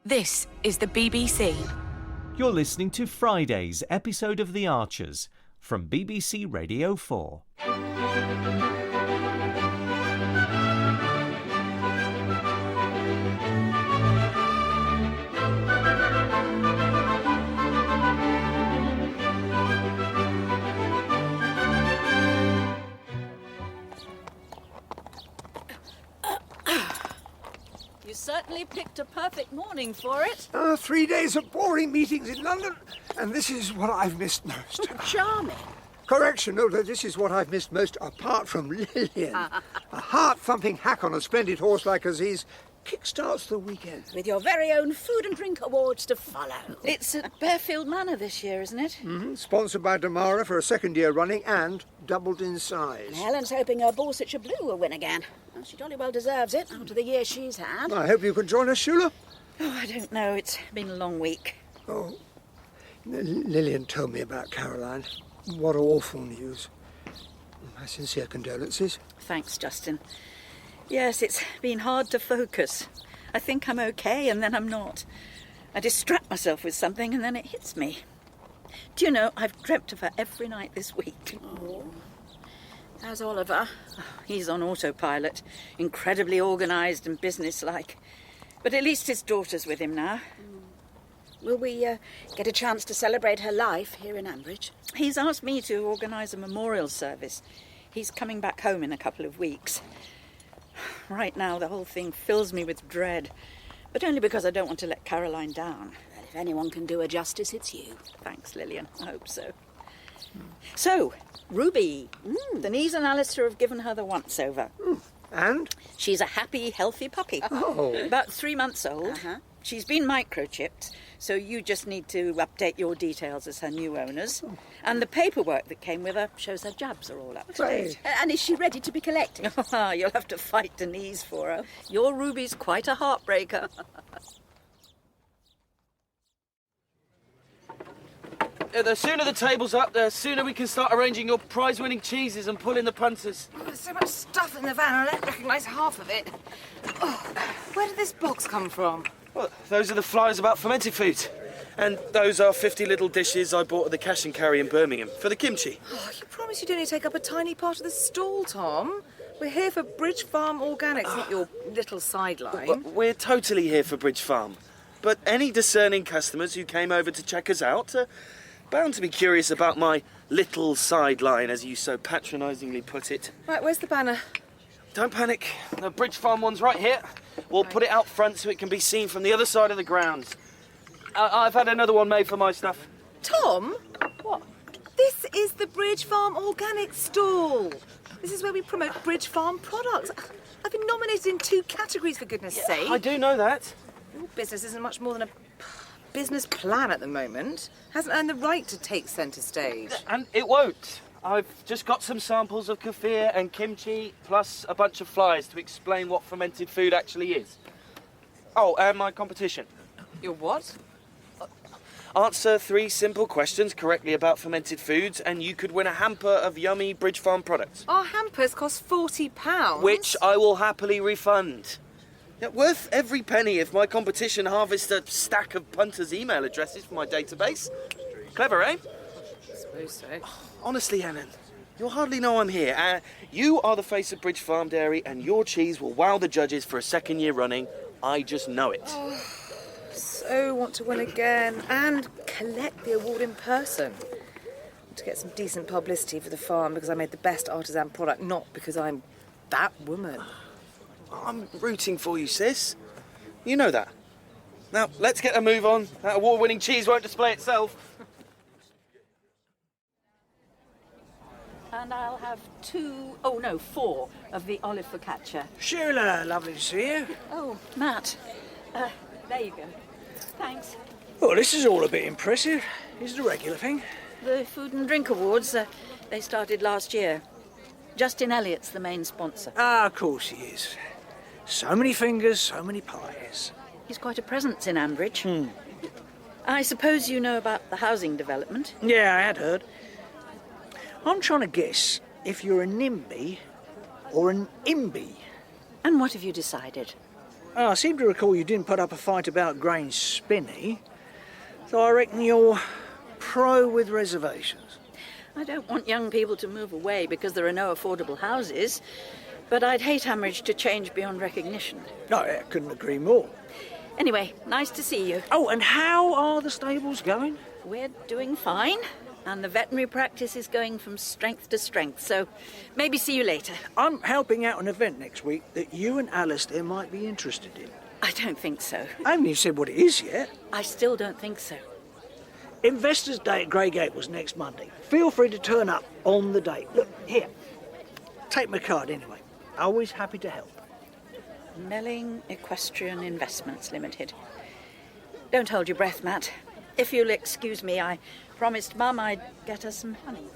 This is the BBC. You're listening to Friday's episode of The Archers from BBC Radio 4. You certainly picked a perfect morning for it. 3 days of boring meetings in London, and this is what I've missed most. Charming. Correction, no, this is what I've missed most apart from Lilian. A heart-thumping hack on a splendid horse like Aziz kickstarts the weekend. With your very own food and drink awards to follow. It's at Bearfield Manor this year, isn't it? Sponsored by Damara for a second year running and doubled in size. Helen's hoping her Borchester Blue will win again. Well, she jolly well deserves it after the year she's had. I hope you can join us, Shula. Oh, I don't know. It's been a long week. Oh, Lilian told me about Caroline. What awful news. My sincere condolences. Thanks, Justin. Yes, it's been hard to focus. I think I'm okay, and then I'm not. I distract myself with something, and then it hits me. Do you know, I've dreamt of her every night this week. Oh. How's Oliver? He's on autopilot, incredibly organised and businesslike. But at least his daughter's with him now. Will we get a chance to celebrate her life here in Ambridge? He's asked me to organise a memorial service. He's coming back home in a couple of weeks. Right now, the whole thing fills me with dread, but only because I don't want to let Caroline down. Well, if anyone can do her justice, it's you. Thanks, Lilian. I hope so. So, Ruby. Denise and Alistair have given her the once-over. And? She's a happy, healthy puppy. Oh. About 3 months old. She's been microchipped, so you just need to update your details as her new owners. And the paperwork that came with her shows her jabs are all up to date. And is she ready to be collected? You'll have to fight Denise for her. Your Ruby's quite a heartbreaker. The sooner the table's up, the sooner we can start arranging your prize-winning cheeses and pulling the punters. There's so much stuff in the van, I don't recognise half of it. Oh, where did this box come from? Well, those are the flyers about fermented foods. And those are 50 little dishes I bought at the cash and carry in Birmingham for the kimchi. Oh, you promised you'd only take up a tiny part of the stall, Tom. We're here for Bridge Farm Organics, not your little sideline. Well, we're totally here for Bridge Farm. But any discerning customers who came over to check us out are bound to be curious about my little sideline, as you so patronisingly put it. Right, where's the banner? Don't panic. The Bridge Farm one's right here. We'll put it out front so it can be seen from the other side of the grounds. I've had another one made for my stuff. Tom? What? This is the Bridge Farm Organics stall. This is where we promote Bridge Farm products. I've been nominated in 2 categories, for goodness sake. I do know that. Your business isn't much more than a business plan at the moment. Hasn't earned the right to take centre stage. And it won't. I've just got some samples of kefir and kimchi, plus a bunch of flyers to explain what fermented food actually is. Oh, and my competition. Your what? Answer 3 simple questions correctly about fermented foods, and you could win a hamper of yummy Bridge Farm products. Our hampers cost £40. Which I will happily refund. Yeah, worth every penny if my competition harvests a stack of punters' email addresses for my database. Clever, eh? I suppose so. Honestly, Helen, you'll hardly know I'm here. You are the face of Bridge Farm Dairy, and your cheese will wow the judges for a 2nd year running. I just know it. So want to win again and collect the award in person. To get some decent publicity for the farm because I made the best artisan product, not because I'm that woman. I'm rooting for you, sis. You know that. Now, let's get a move on. That award-winning cheese won't display itself. And I'll have 4 of the olive focaccia. Shula, lovely to see you. Oh, Matt. There you go. Thanks. Well, this is all a bit impressive. Is it a regular thing? The Food and Drink Awards, they started last year. Justin Elliott's the main sponsor. Ah, of course he is. So many fingers, so many pies. He's quite a presence in Ambridge. I suppose you know about the housing development? Yeah, I had heard. I'm trying to guess if you're a NIMBY or an IMBY. And what have you decided? Oh, I seem to recall you didn't put up a fight about grain spinny, so I reckon you're pro with reservations. I don't want young people to move away because there are no affordable houses, but I'd hate IMMERSED to change beyond recognition. No, I couldn't agree more. Anyway, nice to see you. Oh, and how are the stables going? We're doing fine, and the veterinary practice is going from strength to strength, so maybe see you later. I'm helping out an event next week that you and Alistair might be interested in. I don't think so. I haven't even said what it is yet. I still don't think so. Investors' Day at Grey Gables next Monday. Feel free to turn up on the day. Look, here. Take my card anyway. Always happy to help. Melling Equestrian Investments Limited. Don't hold your breath, Matt. If you'll excuse me, I promised Mum I'd get her some honey.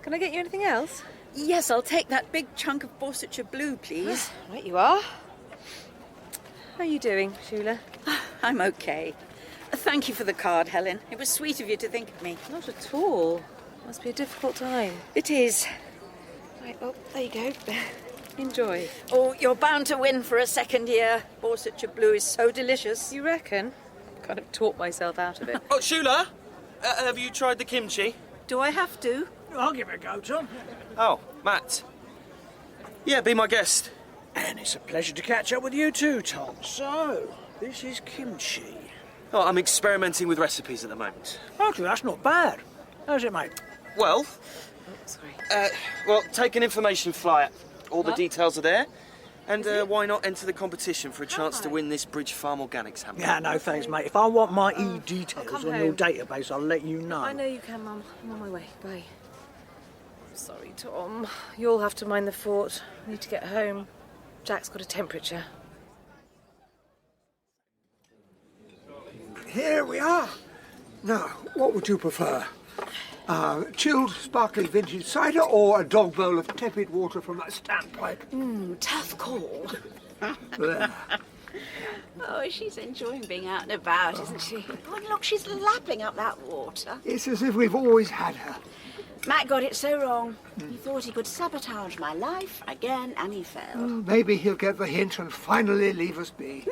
Can I get you anything else? Yes, I'll take that big chunk of Borchester blue, please. Right you are. How are you doing, Shula? I'm okay. Thank you for the card, Helen. It was sweet of you to think of me. Not at all. Must be a difficult time. It is. Right, well, there you go. Enjoy. Oh, you're bound to win for a second year. Borchester blue is so delicious. You reckon? Kind of talked myself out of it. Oh, Shula, have you tried the kimchi? Do I have to? I'll give it a go, Tom. Oh, Matt. Yeah, be my guest. And it's a pleasure to catch up with you too, Tom. So, this is kimchi. Oh, I'm experimenting with recipes at the moment. Actually, that's not bad. How's it, mate? Well, Sorry. well, take an information flyer. All the details are there. And why not enter the competition for a chance to win this Bridge Farm Organics hamper? Yeah, no thanks, mate. If I want my e-details come on your home. database, I'll let you know. I know you can, Mum. I'm on my way. Bye. Sorry, Tom. You'll have to mind the fort. I need to get home. Jack's got a temperature. Here we are. Now, what would you prefer? Chilled sparkling vintage cider or a dog bowl of tepid water from that standpipe? Tough call. There. Oh, she's enjoying being out and about, isn't she? Oh, and look, she's lapping up that water. It's as if we've always had her. Matt got it so wrong. He thought he could sabotage my life again, and he failed. Maybe he'll get the hint and finally leave us be.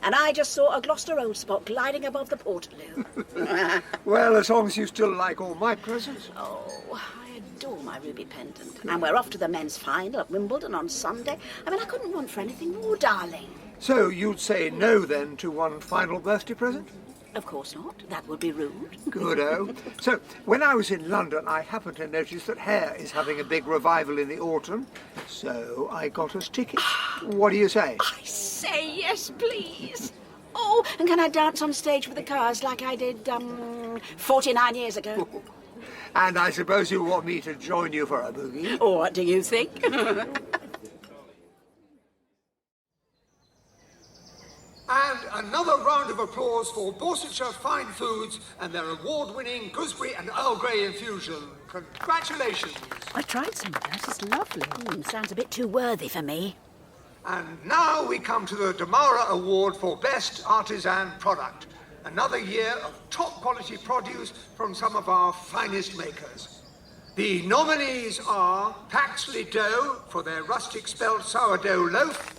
And I just saw a Gloucester old spot gliding above the Portaloo. Well, as long as you still like all my presents. Oh, I adore my ruby pendant. And we're off to the men's final at Wimbledon on Sunday. I mean, I couldn't want for anything more, darling. So you'd say no then to one final birthday present? Of course not. That would be rude. Good-o. So, when I was in London, I happened to notice that hair is having a big revival in the autumn. So I got us tickets. What do you say? I say yes, please. Oh, and can I dance on stage with the cars like I did, 49 years ago? And I suppose you want me to join you for a boogie? Or what do you think? And another round of applause for Borchester Fine Foods and their award-winning gooseberry and Earl Grey infusion. Congratulations. I tried some of that. It's lovely. Sounds a bit too worthy for me. And now we come to the Damara Award for Best Artisan Product. Another year of top-quality produce from some of our finest makers. The nominees are Paxley Dough for their rustic spelt sourdough loaf,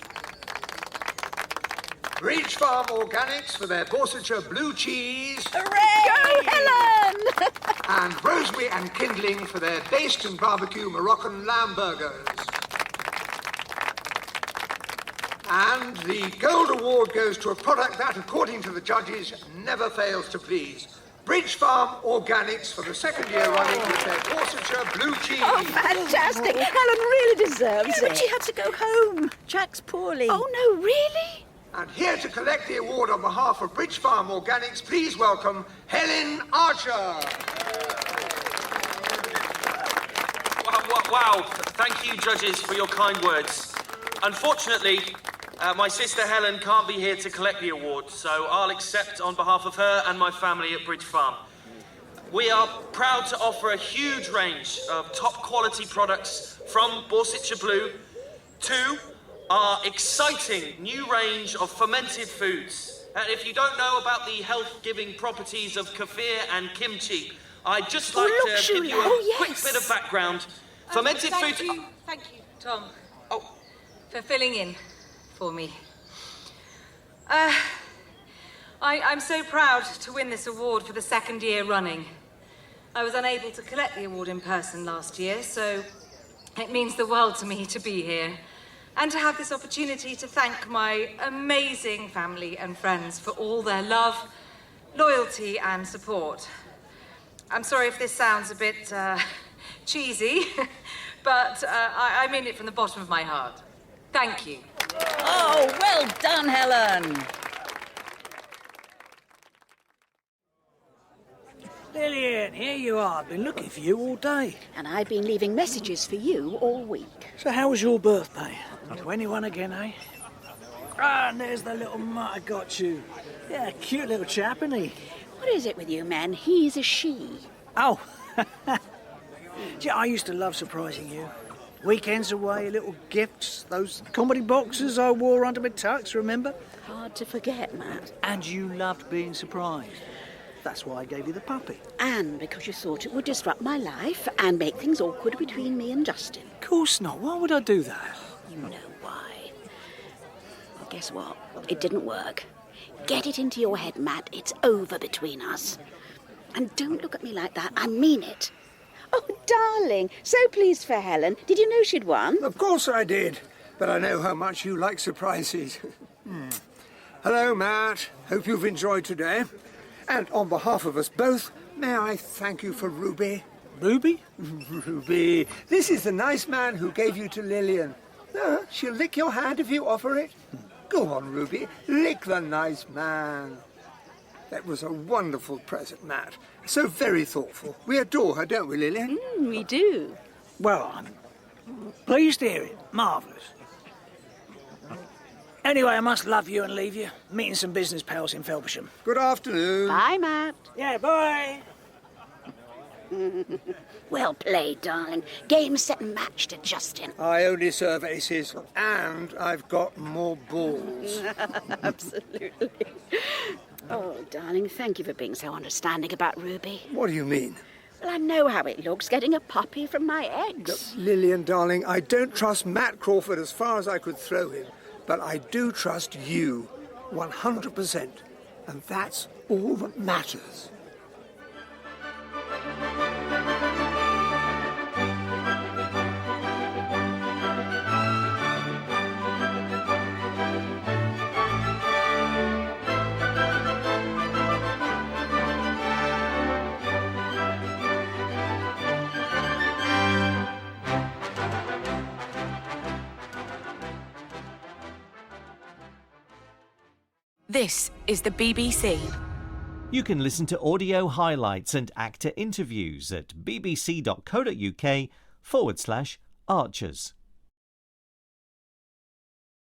Bridge Farm Organics for their Borchester blue cheese, Hooray! Go, Helen! and Rosemary and Kindling for their based and barbecue Moroccan lamb burgers. And the Gold Award goes to a product that, according to the judges, never fails to please. Bridge Farm Organics for the second year running with their Borchester blue cheese. Oh, fantastic. Helen really deserves it. But she had to go home. Jack's poorly. Oh, no, really? And here to collect the award on behalf of Bridge Farm Organics, please welcome Helen Archer. Wow, thank you, judges, for your kind words. Unfortunately, my sister Helen can't be here to collect the award, so I'll accept on behalf of her and my family at Bridge Farm. We are proud to offer a huge range of top-quality products from Borchester Blue to our exciting new range of fermented foods. And if you don't know about the health-giving properties of kefir and kimchi, I'd just like to give you a quick bit of background. Fermented foods... Thank you, Tom. Oh. For filling in for me. I'm so proud to win this award for the second year running. I was unable to collect the award in person last year, so it means the world to me to be here and to have this opportunity to thank my amazing family and friends for all their love, loyalty and support. I'm sorry if this sounds a bit cheesy, but I mean it from the bottom of my heart. Thank you. Oh, well done, Helen. Lilian, here you are. I've been looking for you all day. And I've been leaving messages for you all week. So how was your birthday? 21 again, eh? Ah, and there's the little mutt I got you. Yeah, cute little chap, isn't he? What is it with you men? He's a she. Oh. Gee, I used to love surprising you. Weekends away, little gifts, those comedy boxes I wore under my tux, remember? Hard to forget, Matt. And you loved being surprised. That's why I gave you the puppy. And because you thought it would disrupt my life and make things awkward between me and Justin. Of course not. Why would I do that? You know why. Well, guess what? It didn't work. Get it into your head, Matt. It's over between us. And don't look at me like that. I mean it. Oh, darling. So pleased for Helen. Did you know she'd won? Of course I did, but I know how much you like surprises. Hello, Matt. Hope you've enjoyed today. And on behalf of us both, may I thank you for Ruby? Ruby? Ruby, this is the nice man who gave you to Lilian. She'll lick your hand if you offer it. Go on, Ruby, lick the nice man. That was a wonderful present, Matt. So very thoughtful. We adore her, don't we, Lilian? We do. Well, I'm pleased to hear it. Marvellous. Anyway, I must love you and leave you. Meeting some business pals in Felpersham. Good afternoon. Bye, Matt. Yeah, bye. Well played, darling. Game, set and match to Justin. I only serve aces, and I've got more balls. Absolutely. Oh, darling, thank you for being so understanding about Ruby. What do you mean? Well, I know how it looks, getting a puppy from my ex. Lilian, darling, I don't trust Matt Crawford as far as I could throw him, but I do trust you 100%, and that's all that matters. This is the BBC. You can listen to audio highlights and actor interviews at bbc.co.uk/Archers.